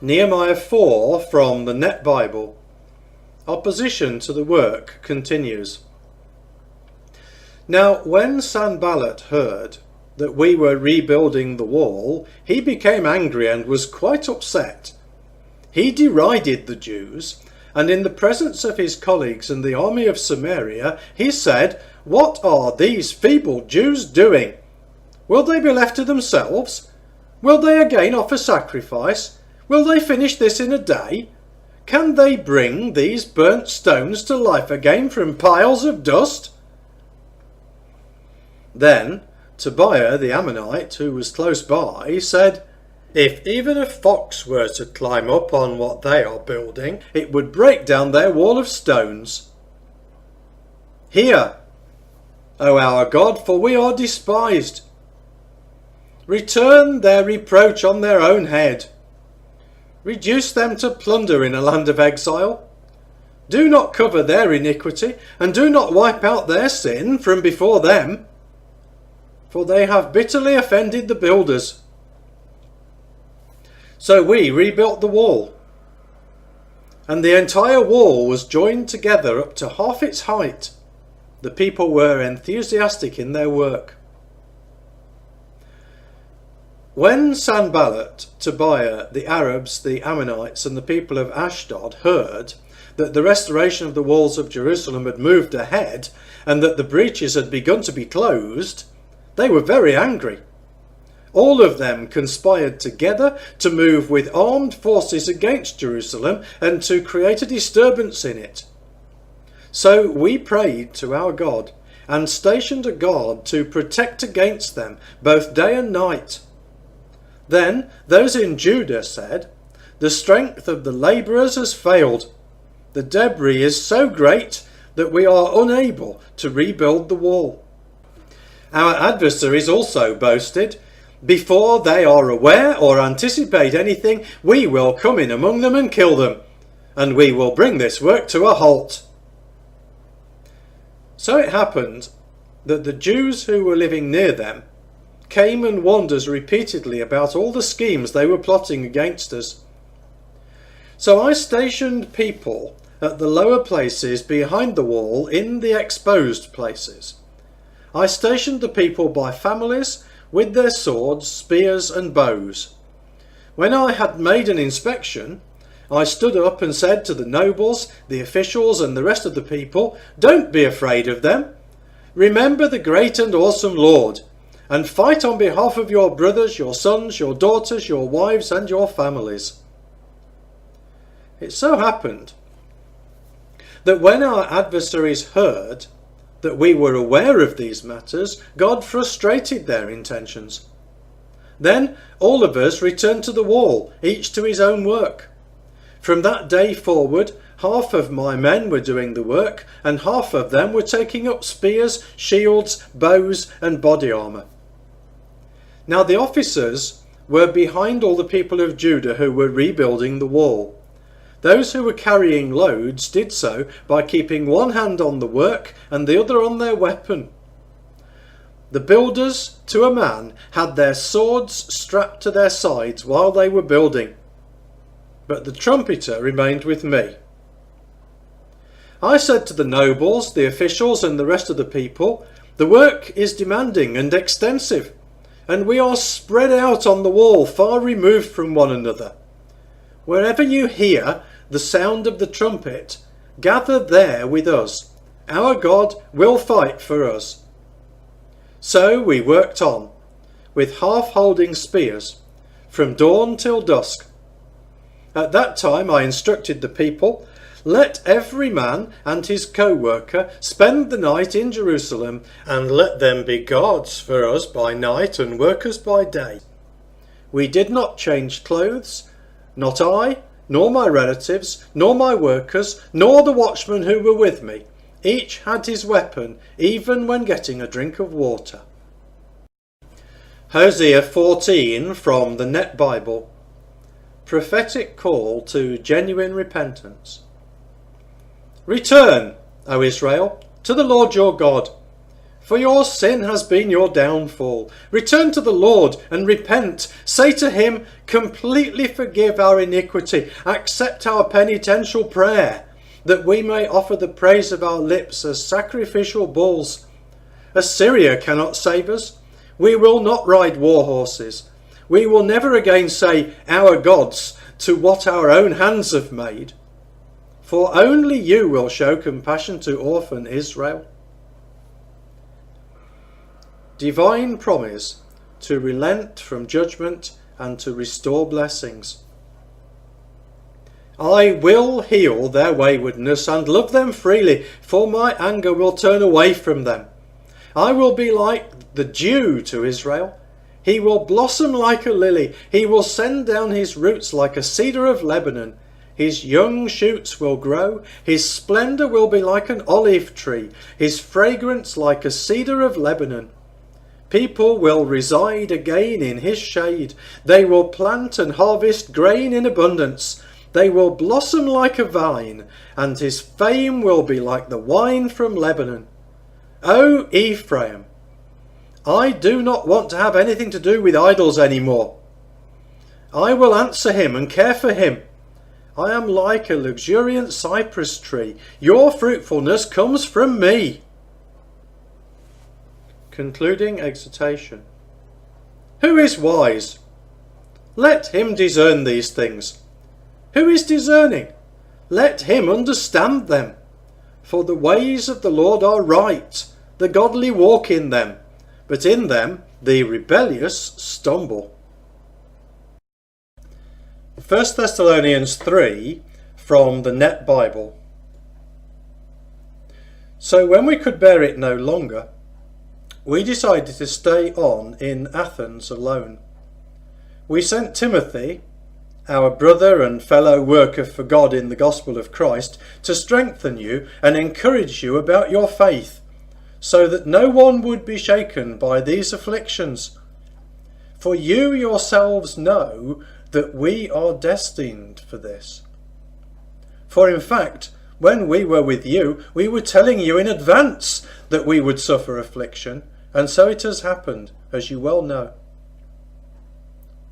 Nehemiah 4 from the Net Bible. Opposition to the work continues. Now, when Sanballat heard that we were rebuilding the wall, he became angry and was quite upset. He derided the Jews, and in the presence of his colleagues and the army of Samaria, he said, "What are these feeble Jews doing? Will they be left to themselves? Will they again offer sacrifice? Will they finish this in a day? Can they bring these burnt stones to life again from piles of dust?" Then Tobiah the Ammonite, who was close by, said, "If even a fox were to climb up on what they are building, it would break down their wall of stones. Hear, O our God, for we are despised. Return their reproach on their own head. Reduce them to plunder in a land of exile. Do not cover their iniquity, and do not wipe out their sin from before them, for they have bitterly offended the builders." So we rebuilt the wall, and the entire wall was joined together up to half its height. The people were enthusiastic in their work. When Sanballat, Tobiah, the Arabs, the Ammonites, and the people of Ashdod heard that the restoration of the walls of Jerusalem had moved ahead and that the breaches had begun to be closed, they were very angry. All of them conspired together to move with armed forces against Jerusalem and to create a disturbance in it. So we prayed to our God and stationed a guard to protect against them both day and night. Then those in Judah said, "The strength of the labourers has failed. The debris is so great that we are unable to rebuild the wall." Our adversaries also boasted, "Before they are aware or anticipate anything, we will come in among them and kill them, and we will bring this work to a halt." So it happened that the Jews who were living near them came and warned us repeatedly about all the schemes they were plotting against us. So I stationed people at the lower places behind the wall in the exposed places. I stationed the people by families with their swords, spears and bows. When I had made an inspection, I stood up and said to the nobles, the officials and the rest of the people, "Don't be afraid of them. Remember the great and awesome Lord, and fight on behalf of your brothers, your sons, your daughters, your wives and your families." It so happened that when our adversaries heard that we were aware of these matters, God frustrated their intentions. Then all of us returned to the wall, each to his own work. From that day forward, half of my men were doing the work, and half of them were taking up spears, shields, bows, and body armour. Now the officers were behind all the people of Judah who were rebuilding the wall. Those who were carrying loads did so by keeping one hand on the work and the other on their weapon. The builders, to a man, had their swords strapped to their sides while they were building, but the trumpeter remained with me. I said to the nobles, the officials and the rest of the people, "The work is demanding and extensive, and we are spread out on the wall, far removed from one another. Wherever you hear the sound of the trumpet, gather there with us. Our God will fight for us." So we worked on, with half-holding spears, from dawn till dusk. At that time I instructed the people, "Let every man and his co-worker spend the night in Jerusalem, and let them be guards for us by night and workers by day." We did not change clothes, not I, nor my relatives, nor my workers, nor the watchmen who were with me. Each had his weapon, even when getting a drink of water. Hosea 14 from the Net Bible. Prophetic call to genuine repentance. "Return, O Israel, to the Lord your God, for your sin has been your downfall. Return to the Lord and repent. Say to him, completely forgive our iniquity, accept our penitential prayer, that we may offer the praise of our lips as sacrificial bulls. Assyria cannot save us. We will not ride war horses. We will never again say, our gods, to what our own hands have made. For only you will show compassion to orphan Israel. Divine promise to relent from judgment and to restore blessings. I will heal their waywardness and love them freely, for my anger will turn away from them. I will be like the dew to Israel. He will blossom like a lily. He will send down his roots like a cedar of Lebanon. His young shoots will grow. His splendour will be like an olive tree. His fragrance like a cedar of Lebanon. People will reside again in his shade. They will plant and harvest grain in abundance. They will blossom like a vine, and his fame will be like the wine from Lebanon. O Ephraim, I do not want to have anything to do with idols any more. I will answer him and care for him. I am like a luxuriant cypress tree. Your fruitfulness comes from me. Concluding Exhortation. Who is wise? Let him discern these things. Who is discerning? Let him understand them. For the ways of the Lord are right. The godly walk in them, but in them the rebellious stumble. 1 Thessalonians 3 from the Net Bible. So when we could bear it no longer, we decided to stay on in Athens alone. We sent Timothy, our brother and fellow worker for God in the gospel of Christ, to strengthen you and encourage you about your faith, so that no one would be shaken by these afflictions. For you yourselves know that we are destined for this. For in fact, when we were with you, we were telling you in advance that we would suffer affliction, and so it has happened, as you well know.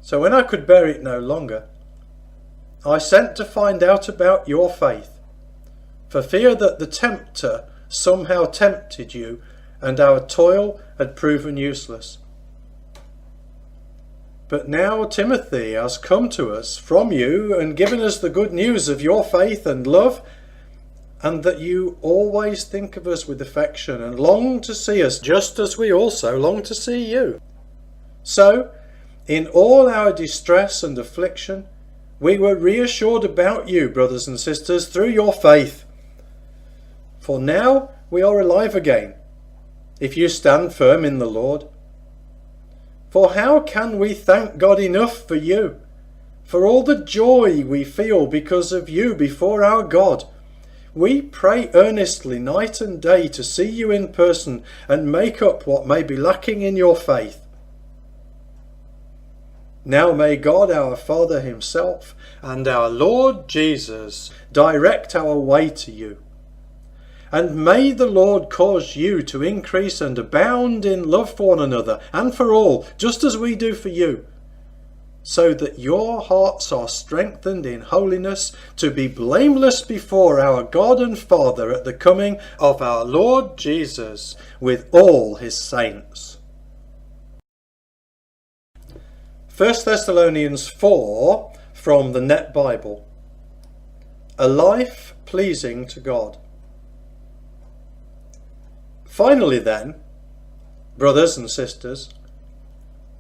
So when I could bear it no longer, I sent to find out about your faith, for fear that the tempter somehow tempted you, and our toil had proven useless. But now Timothy has come to us from you and given us the good news of your faith and love, and that you always think of us with affection and long to see us, just as we also long to see you. So, in all our distress and affliction, we were reassured about you, brothers and sisters, through your faith. For now we are alive again, if you stand firm in the Lord. For how can we thank God enough for you, for all the joy we feel because of you before our God? We pray earnestly night and day to see you in person and make up what may be lacking in your faith. Now may God our Father himself and our Lord Jesus direct our way to you. And may the Lord cause you to increase and abound in love for one another and for all, just as we do for you, so that your hearts are strengthened in holiness to be blameless before our God and Father at the coming of our Lord Jesus with all his saints. 1 Thessalonians 4 from the Net Bible. A life pleasing to God. Finally then, brothers and sisters,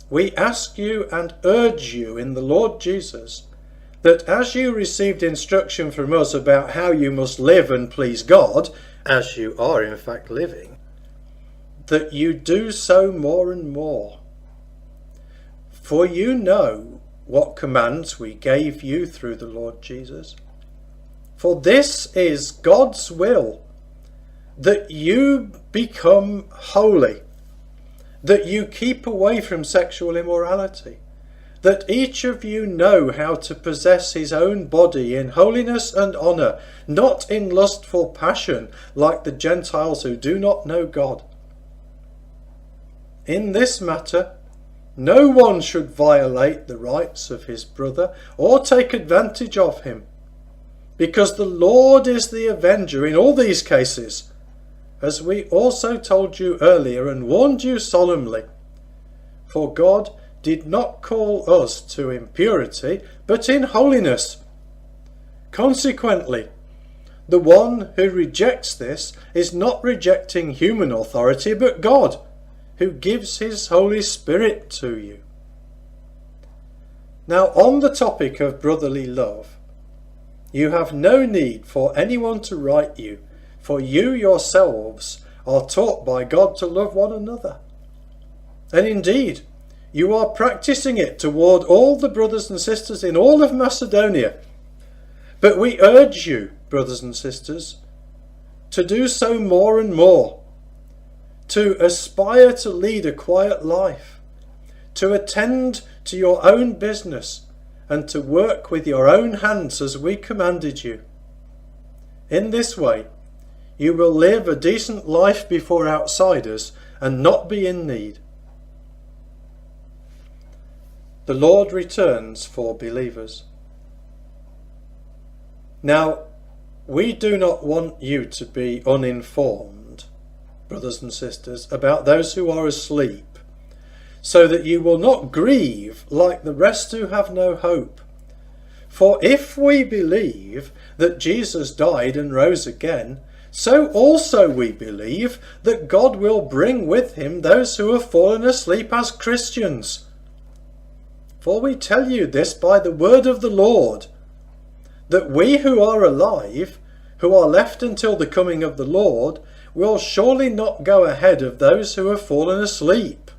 we ask you and urge you in the Lord Jesus that as you received instruction from us about how you must live and please God, as you are in fact living, that you do so more and more. For you know what commands we gave you through the Lord Jesus. For this is God's will, that you become holy, that you keep away from sexual immorality, that each of you know how to possess his own body in holiness and honour, not in lustful passion like the Gentiles who do not know God. in this matter, no one should violate the rights of his brother or take advantage of him, because the Lord is the avenger in all these cases, as we also told you earlier and warned you solemnly. For God did not call us to impurity, but in holiness. Consequently, the one who rejects this is not rejecting human authority, but God, who gives his Holy Spirit to you. Now, on the topic of brotherly love, you have no need for anyone to write you, for you yourselves are taught by God to love one another. And indeed, you are practicing it toward all the brothers and sisters in all of Macedonia. But we urge you, brothers and sisters, to do so more and more, to aspire to lead a quiet life, to attend to your own business, and to work with your own hands as we commanded you. In this way, you will live a decent life before outsiders and not be in need. The Lord returns for believers. Now, we do not want you to be uninformed, brothers and sisters, about those who are asleep, so that you will not grieve like the rest who have no hope. For if we believe that Jesus died and rose again, so also we believe that God will bring with him those who have fallen asleep as Christians. For we tell you this by the word of the Lord, that we who are alive, who are left until the coming of the Lord, will surely not go ahead of those who have fallen asleep.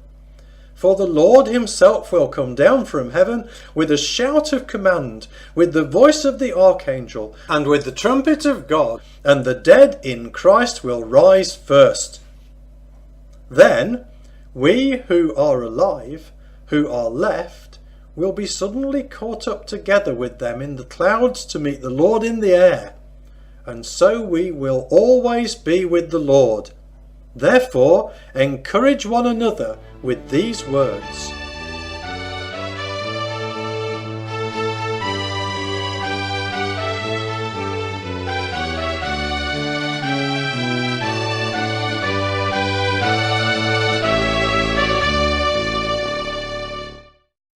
For the Lord himself will come down from heaven with a shout of command, with the voice of the archangel, and with the trumpet of God, and the dead in Christ will rise first. Then we who are alive, who are left, will be suddenly caught up together with them in the clouds to meet the Lord in the air, and so we will always be with the Lord. Therefore, encourage one another with these words.